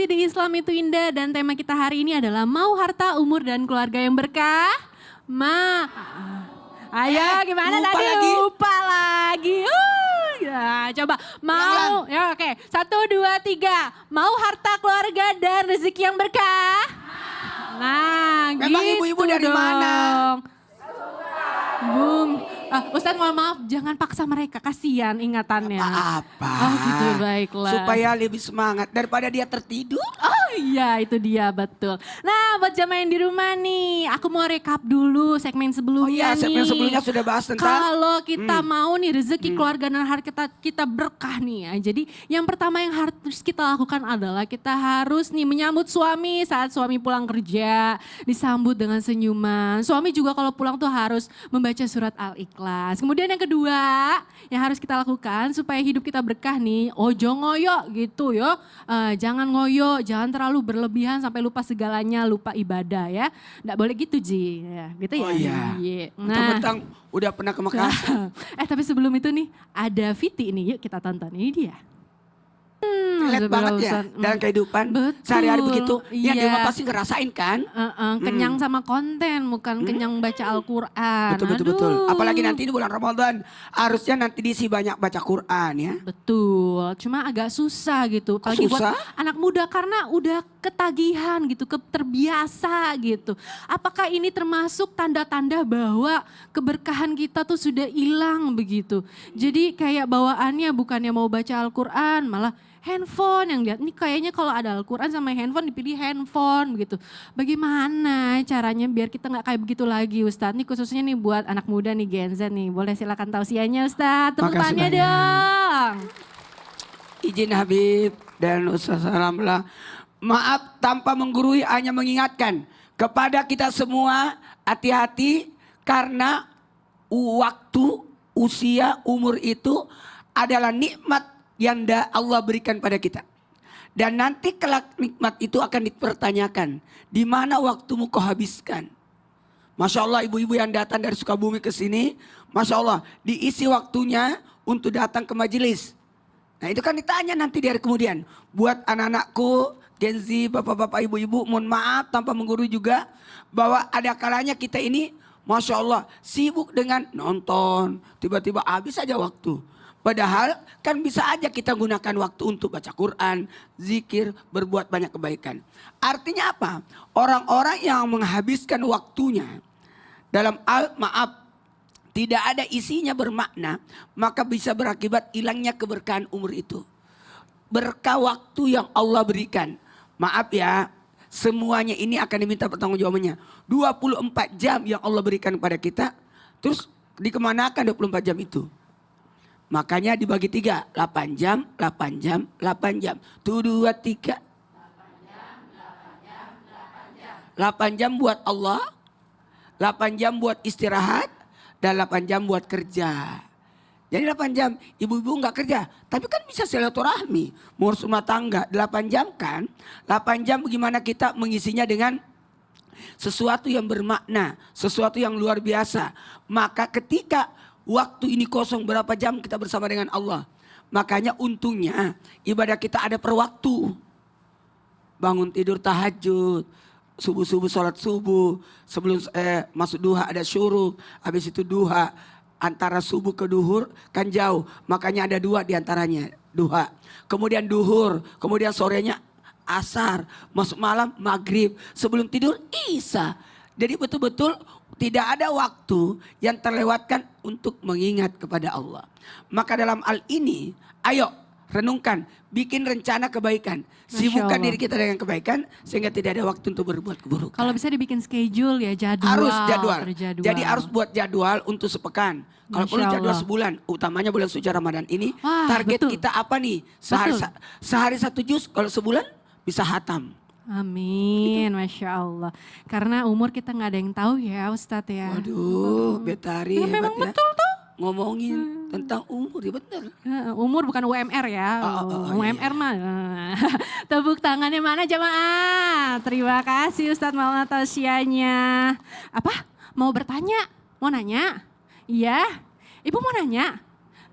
masih di Islam itu indah dan tema kita hari ini adalah mau harta, umur dan keluarga yang berkah. Ayo gimana lupa tadi? lagi. Lupa lagi. Ya, coba mau. Ya oke. 1, 2, 3. Mau harta, keluarga dan rezeki yang berkah. Nah, Memang gitu ibu-ibu dari dong. mana? Bum. Ustadz mohon maaf, jangan paksa mereka, kasihan ingatannya. Apa-apa. Oh gitu, baiklah. Supaya lebih semangat daripada dia tertidur. Oh iya, itu dia, betul. Nah, buat jamaah yang di rumah nih, aku mau rekap dulu segmen sebelumnya Oh iya, segmen nih. sebelumnya sudah bahas tentang Kalau kita mau nih rezeki keluarga dan harta kita berkah nih ya. Jadi yang pertama yang harus kita lakukan adalah kita harus nih menyambut suami saat suami pulang kerja. Disambut dengan senyuman. Suami juga kalau pulang tuh harus membaca surat Al-Ikhlas. Kemudian yang kedua yang harus kita lakukan supaya hidup kita berkah nih. Ojo ngoyo gitu yo. Jangan ngoyo, jangan terlalu berlebihan sampai lupa segalanya, lupa ibadah ya. Nggak boleh gitu Ji. Ya, gitu ya. Oh iya. Nah. Mentang-mentang udah pernah ke Mekah. Tapi sebelum itu nih ada Viti nih, yuk kita tonton. Ini dia. Relate banget ya dalam kehidupan Betul, sehari-hari begitu. iya. Ya dia mah pasti ngerasain kan. Kenyang sama konten, bukan kenyang baca Al-Quran. Betul. Aduh. Apalagi nanti di bulan Ramadan. Harusnya nanti diisi banyak baca Quran ya. Betul, cuma agak susah gitu. Apalagi buat susah? anak muda karena udah ketagihan gitu, terbiasa gitu. Apakah ini termasuk tanda-tanda bahwa keberkahan kita tuh sudah hilang begitu. Jadi kayak bawaannya bukannya mau baca Al-Quran, malah handphone yang lihat. Ini kayaknya kalau ada Al-Quran sama handphone dipilih handphone begitu. Bagaimana caranya biar kita nggak kayak begitu lagi Ustadz? Ini khususnya nih buat anak muda nih Gen Z nih. Boleh silakan tausiahnya Ustadz. Tepuk Makasih tangannya banyak. dong. Izin Habib dan Ustaz Salamullah. Maaf tanpa menggurui hanya mengingatkan kepada kita semua hati-hati karena waktu, usia, umur itu adalah nikmat yang Allah berikan pada kita. Dan nanti kelak nikmat itu akan dipertanyakan. Di mana waktumu kau habiskan? Masya Allah ibu-ibu yang datang dari Sukabumi ke sini. Masya Allah diisi waktunya untuk datang ke majelis. Nah itu kan ditanya nanti di hari kemudian. Buat anak-anakku, Gen Z, bapak-bapak, ibu-ibu, mohon maaf tanpa menggurui juga. Bahwa ada kalanya kita ini Masya Allah sibuk dengan nonton. Tiba-tiba habis aja waktu. Padahal kan bisa aja kita gunakan waktu untuk baca Quran, zikir, berbuat banyak kebaikan. Artinya apa? Orang-orang yang menghabiskan waktunya dalam tidak ada isinya bermakna, maka bisa berakibat hilangnya keberkahan umur itu. Berkah waktu yang Allah berikan. Maaf ya, semuanya ini akan diminta pertanggungjawabannya. 24 jam yang Allah berikan kepada kita, terus dikemanakan 24 jam itu? Makanya dibagi 3, 8 jam, 8 jam, 8 jam. 2, 3. 8 jam buat Allah, 8 jam buat istirahat, dan 8 jam buat kerja. Jadi 8 jam, ibu-ibu nggak kerja, tapi kan bisa silaturahmi, ngurus rumah tangga, 8 jam kan. 8 jam bagaimana kita mengisinya dengan sesuatu yang bermakna, sesuatu yang luar biasa. Maka ketika waktu ini kosong berapa jam kita bersama dengan Allah. Makanya untungnya ibadah kita ada per waktu. Bangun tidur tahajud, subuh-subuh sholat subuh, sebelum masuk duha ada syuruk, habis itu duha, antara subuh ke duhur kan jauh. Makanya ada 2 diantaranya, duha. Kemudian duhur, kemudian sorenya asar, masuk malam maghrib, sebelum tidur isya. Jadi betul-betul tidak ada waktu yang terlewatkan untuk mengingat kepada Allah. Maka dalam hal ini, ayo renungkan, bikin rencana kebaikan. Sibukkan diri kita dengan kebaikan sehingga tidak ada waktu untuk berbuat keburukan. Kalau bisa dibikin schedule ya, jadwal. Harus jadwal. Terjadwal. Jadi harus buat jadwal untuk sepekan. Kalau perlu Masya jadwal Allah. sebulan. Utamanya bulan suci Ramadan ini. Wah, Target betul. kita apa nih? Sehari 1 juz, kalau sebulan bisa hatam. Amin, Masya Allah. Karena umur kita nggak ada yang tahu ya Ustadz ya. Waduh, Betari Ya, memang hebat ya. betul tuh. Ngomongin tentang umur ya bener. Umur bukan UMR ya. UMR iya. mah. Tepuk tangannya mana jamaah? Terima kasih Ustadz Maulana tausiahnya. Apa? Mau bertanya? Mau nanya? Iya. Ibu mau nanya?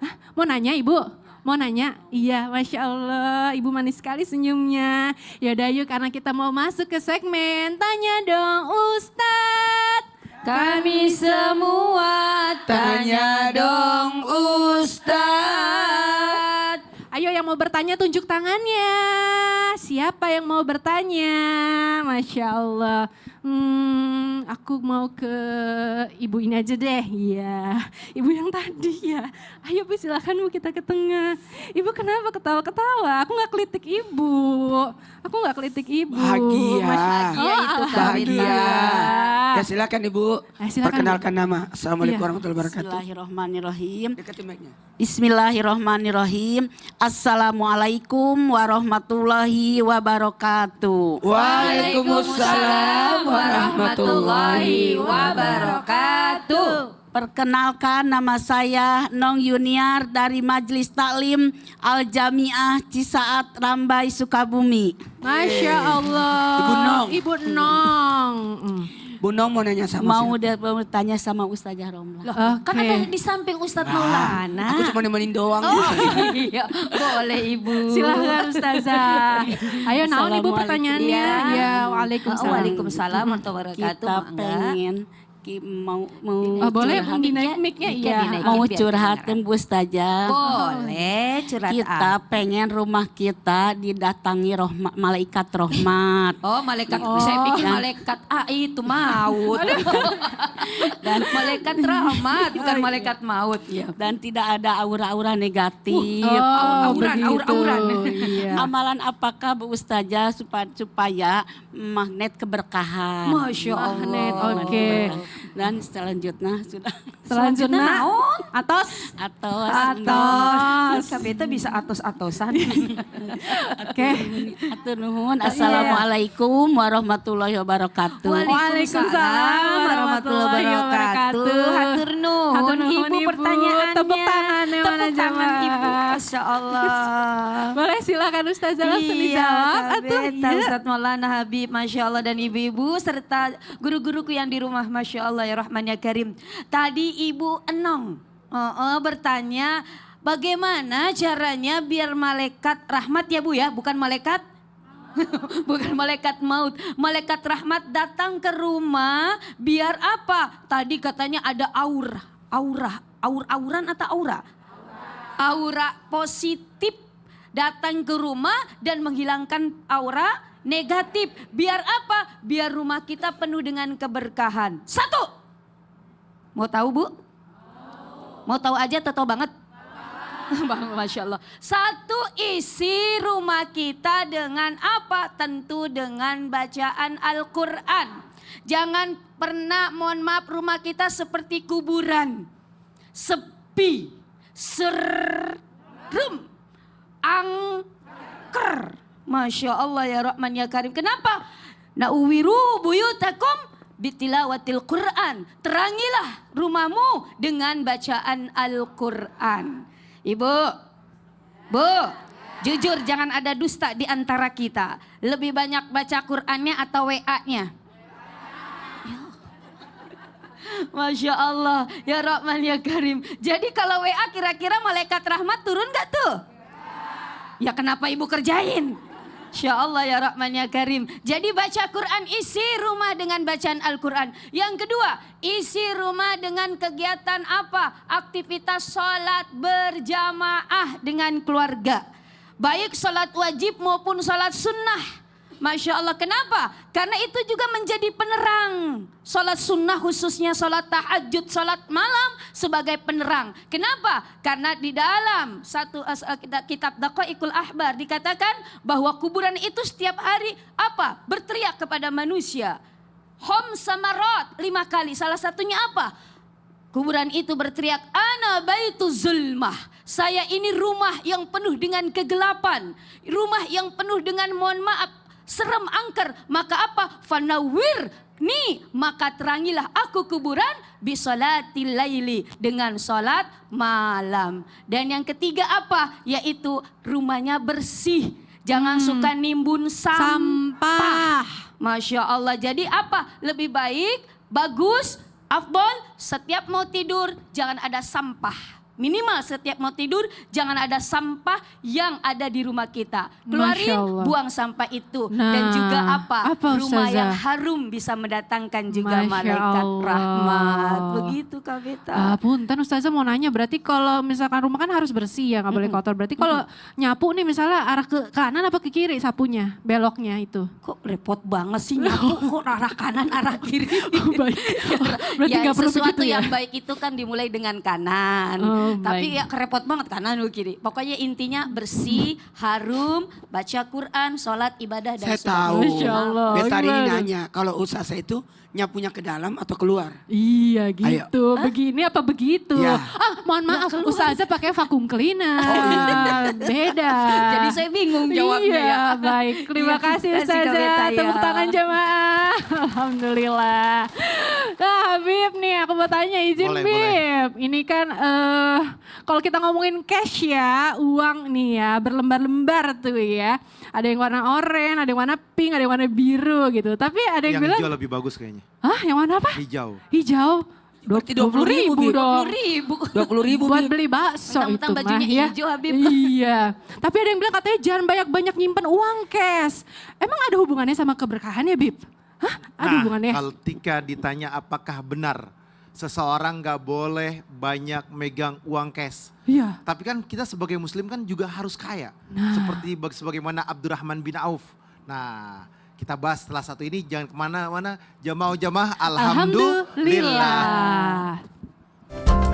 Hah? Mau nanya Ibu? Mau nanya? Iya, Masya Allah, Ibu manis sekali senyumnya. Yaudah yuk, karena kita mau masuk ke segmen Tanya Dong Ustadz. Kami semua Tanya dong Ustadz. Ayo yang mau bertanya tunjuk tangannya. Siapa yang mau bertanya? Masya Allah. Aku mau ke ibu ini aja deh. Iya, ibu yang tadi ya. Ayo Bu, silakan Bu, kita ke tengah. Ibu kenapa ketawa-ketawa? Aku nggak kelitik ibu. Bahagia. Bahagia itu Bahagia. Ya silakan Ibu. Silakan, Perkenalkan nama. Assalamualaikum Iya. warahmatullahi wabarakatuh. Bismillahirrahmanirrahim. Deketin mic-nya. Bismillahirrahmanirrahim. Assalamualaikum warahmatullahi wabarakatuh. Waalaikumsalam warahmatullahi wabarakatuh. Perkenalkan, nama saya Nong Yuniar dari Majelis Taklim Al Jamiah Cisaat Rambai Sukabumi. Masya Allah. Ibu Nong. Ibu Nong. Bu Nong mau nanya sama Mau siapa? bertanya sama Ustazah Romlah. Oke. Kan ada di samping Ustadz Maulana. Aku cuma nemenin doang. Iya, boleh Ibu. Silahkan Ustazah. Ayo naon Ibu pertanyaannya? Iya. Ya, Waalaikumsalam. Waalaikumsalam warahmatullahi wabarakatuh. Kita Mangga. pengen mau Oh, boleh curhat. dinaik mic-nya? Iya. Mau biar curhatin Bu Ustazah. Boleh curhat. Kita pengen rumah kita didatangi malaikat rahmat. Oh malaikat, saya pikir malaikat itu maut. Dan malaikat rahmat, bukan malaikat maut. Ya. Dan tidak ada aura-aura negatif. Auran, begitu. auran. Iya. Amalan apakah Bu Ustazah supaya magnet keberkahan? Masya Allah. Magnet, oke. Dan selanjutnya sudah Selanjutnya naon? atos. atos. Kabeta bisa atos-atosan. Oke. Atur nuhun. Assalamualaikum warahmatullahi wabarakatuh. Waalaikumsalam warahmatullahi wabarakatuh. Hatur nuhun. Hatur nuhun, Ibu Ibu. pertanyaannya. Tepuk tangannya mana Tepuk tangan jamaah. Ibu. Masya Allah. Boleh silakan Ustazah langsung dijawab. Atau Kabeta, iya. Ustadz Maulana Habib, Masya Allah, dan ibu-ibu serta guru-guruku yang di rumah, Masya Allah ya Rahman ya Karim. Tadi Ibu Enong bertanya bagaimana caranya biar malaikat rahmat ya Bu ya, bukan malaikat bukan malaikat maut. Malaikat rahmat datang ke rumah biar apa? Tadi katanya ada auran atau aura? Aura positif datang ke rumah dan menghilangkan aura negatif. Biar apa? Biar rumah kita penuh dengan keberkahan. Satu. Mau tahu Bu? Mau tahu aja atau tahu banget? Masya Allah. Satu, isi rumah kita dengan apa? Tentu dengan bacaan Al-Quran. Jangan pernah, mohon maaf, rumah kita seperti kuburan. Sepi, serem, angker. Masya Allah ya Rahman ya Karim. Kenapa? Na'uwiru buyutakum bitilawatil Quran. Terangilah rumahmu dengan bacaan Al-Quran. Ibu, Bu, jujur jangan ada dusta di antara kita. Lebih banyak baca Qurannya atau WA-nya? Masya Allah, ya Rahman ya Karim. Jadi kalau WA kira-kira malaikat rahmat turun gak tuh? Ya kenapa ibu kerjain? Insya Allah ya Rahman ya Karim. Jadi baca Quran, isi rumah dengan bacaan Al-Quran. Yang kedua, isi rumah dengan kegiatan apa? Aktivitas sholat berjamaah dengan keluarga. Baik sholat wajib maupun sholat sunnah. Masya Allah, kenapa? Karena itu juga menjadi penerang. Sholat sunnah khususnya sholat tahajud, sholat malam sebagai penerang. Kenapa? Karena di dalam satu kitab Daqaiqul Ahbar dikatakan bahwa kuburan itu setiap hari apa? Berteriak kepada manusia. Hom samarat 5 kali. Salah satunya apa? Kuburan itu berteriak, ana baitu zulmah. Saya ini rumah yang penuh dengan kegelapan. Rumah yang penuh dengan, mohon maaf, serem angker. Maka apa? Fanawir nih, maka terangilah aku kuburan bisolatil laili, dengan solat malam. Dan yang ketiga apa? Yaitu rumahnya bersih. Jangan suka nimbun sampah. Masya Allah. Jadi apa? Lebih baik, bagus, afdol, setiap mau tidur jangan ada sampah. Minimal setiap mau tidur jangan ada sampah yang ada di rumah kita. Keluarin, Masya Allah. buang sampah itu. Nah, Dan juga apa? apa, Rumah Ustazah? yang harum bisa mendatangkan juga Masya malaikat Allah. rahmat. Begitu Kak Beta. Punten Ustazah mau nanya, berarti kalau misalkan rumah kan harus bersih ya, nggak boleh kotor. Berarti kalau nyapu nih misalnya arah ke kanan apa ke kiri sapunya, beloknya itu? Kok repot banget sih nyapu kok arah kanan arah kiri. Baik. Berarti Ya, nggak perlu sesuatu begitu ya? yang baik itu kan dimulai dengan kanan. Oh, Tapi baik. ya repot banget kanan dulu kiri. Pokoknya intinya bersih, harum, baca Quran, sholat, ibadah dan Saya tahu. Masya Allah, Beta hari ini gimana? nanya, kalau usaha saya itu nyapunya ke dalam atau keluar? Iya gitu, begini apa begitu? Ya. Mohon maaf, Ustazah pakai vakum cleaner. Beda. Jadi saya bingung jawabnya iya, ya. baik. Terima Iya, kasih kasih Kak Beta, Ustazah. ya. Tepuk tangan jemaah. Alhamdulillah. Nah Habib nih aku mau tanya izin Boleh, Bib. Ini kan kalau kita ngomongin cash ya, uang nih ya berlembar-lembar tuh ya. Ada yang warna oranye, ada yang warna pink, ada yang warna biru gitu. Tapi ada yang, Yang bilang, hijau lebih bagus kayaknya. hah yang warna apa? Hijau. Hijau. Berarti 20.000, Bib. dong. 20.000 Buat Bib. beli bakso itu Mentang-mentang mah bajunya ya. hijau, Habib. Iya. Tapi ada yang bilang katanya jangan banyak-banyak nyimpen uang cash. Emang ada hubungannya sama keberkahan ya Bib? Hah? Ada hubungannya? Kalau ketika ditanya apakah benar seseorang nggak boleh banyak megang uang cash. Iya. Tapi kan kita sebagai muslim kan juga harus kaya. Seperti sebagaimana Abdurrahman bin Auf. Nah, kita bahas setelah satu ini, jangan kemana-mana. Jamaah-jamaah, alhamdulillah. Alhamdulillah.